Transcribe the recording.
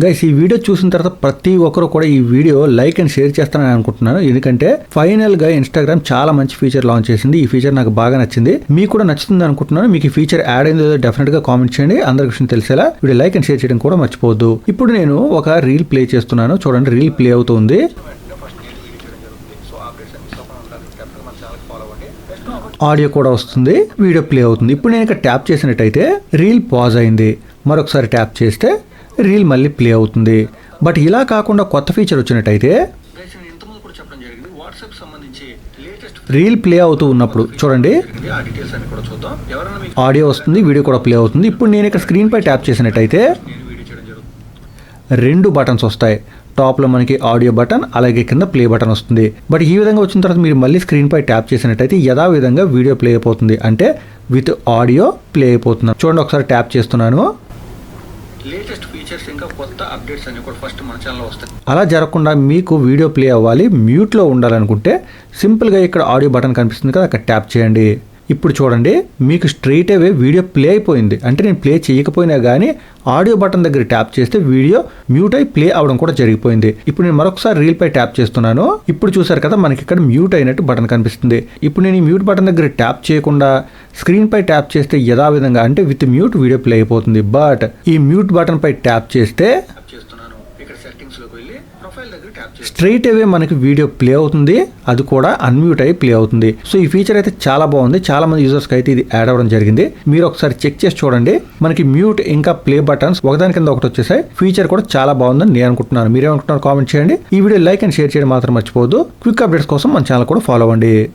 Guys ఈ video చూసిన తర్వాత ప్రతి ఒక్కరు కూడా ఈ వీడియో లైక్ అండ్ షేర్ చేస్తానని అనుకుంటున్నాను. ఎందుకంటే ఫైనల్ గా ఇన్స్టాగ్రామ్ చాలా మంచి ఫీచర్ లాంచ్ చేసింది. ఈ ఫీచర్ నాకు బాగా నచ్చింది, మీకు కూడా నచ్చుతుంది అనుకుంటున్నాను. మీకు ఈ ఫీచర్ యాడ్ అయిందో డెఫినెట్ గా కామెంట్ చేయండి. అందరి విషయం తెలిసేలా వీడియో లైక్ అండ్ షేర్ చేయడం కూడా మర్చిపోవద్దు. ఇప్పుడు నేను ఒక రీల్ ప్లే చేస్తున్నాను, చూడండి రీల్ ప్లే అవుతుంది. ఆడియో కూడా వస్తుంది, వీడియో ప్లే అవుతుంది. ఇప్పుడు నేను ఇక్కడ ట్యాప్ చేసినట్టయితే రీల్ పాజ్ అయింది. మరొకసారి ట్యాప్ చేస్తే రీల్ మళ్ళీ ప్లే అవుతుంది. బట్ ఇలా కాకుండా కొత్త ఫీచర్ వచ్చినట్టయితే రీల్ ప్లే అవుతూ ఉన్నప్పుడు చూడండి ఆడియో వస్తుంది, వీడియో కూడా ప్లే అవుతుంది. ఇప్పుడు నేను ఇక్కడ స్క్రీన్ పై ట్యాప్ చేసినట్టయితే రెండు బటన్స్ వస్తాయి. టాప్లో మనకి ఆడియో బటన్, అలాగే కింద ప్లే బటన్ వస్తుంది. బట్ ఈ విధంగా వచ్చిన తర్వాత మీరు మళ్ళీ స్క్రీన్ పై ట్యాప్ చేసినట్టయితే యథావిధంగా వీడియో ప్లే అయిపోతుంది. అంటే విత్ ఆడియో ప్లే అయిపోతుంది. చూడండి ఒకసారి ట్యాప్ చేస్తున్నాను. లేటెస్ట్ ఫీచర్స్ ఇంకా కొత్త అప్డేట్స్ అన్ని కూడా ఫస్ట్ మన ఛానల్లో వస్తాయి. అలా జరగకుండా మీకు వీడియో ప్లే అవ్వాలి, మ్యూట్లో ఉండాలనుకుంటే సింపుల్గా ఇక్కడ ఆడియో బటన్ కనిపిస్తుంది కదా, అక్కడ ట్యాప్ చేయండి. ఇప్పుడు చూడండి మీకు స్ట్రైట్ అవే వీడియో ప్లే అయిపోయింది. అంటే నేను ప్లే చేయకపోయినా కానీ ఆడియో బటన్ దగ్గర ట్యాప్ చేస్తే వీడియో మ్యూట్ అయి ప్లే అవడం కూడా జరిగిపోయింది. ఇప్పుడు నేను మరొకసారి రీల్ పై ట్యాప్ చేస్తున్నాను. ఇప్పుడు చూసారు కదా మనకి ఇక్కడ మ్యూట్ అయినట్టు బటన్ కనిపిస్తుంది. ఇప్పుడు నేను ఈ మ్యూట్ బటన్ దగ్గర ట్యాప్ చేయకుండా స్క్రీన్ పై ట్యాప్ చేస్తే యథావిధంగా అంటే విత్ మ్యూట్ వీడియో ప్లే అయిపోతుంది. బట్ ఈ మ్యూట్ బటన్ పై ట్యాప్ చేస్తే స్ట్రైట్ అవే మనకి వీడియో ప్లే అవుతుంది, అది కూడా అన్మ్యూట్ అయ్యి ప్లే అవుతుంది. సో ఈ ఫీచర్ అయితే చాలా బాగుంది. చాలా మంది యూజర్స్కి అయితే ఇది యాడ్ అవ్వడం జరిగింది. మీరు ఒకసారి చెక్ చేసి చూడండి. మనకి మ్యూట్ ఇంకా ప్లే బటన్స్ ఒకదాని కింద ఒకటి వచ్చేసాయి. ఫీచర్ కూడా చాలా బాగుందని నేను అనుకుంటున్నాను. మీరేమనుకుంటున్నారు కామెంట్ చేయండి. ఈ వీడియో లైక్ అండ్ షేర్ చేయడం మాత్రం మర్చిపోవద్దు. క్విక్ అప్డేట్స్ కోసం మన ఛానల్ కూడా ఫాలో అవ్వండి.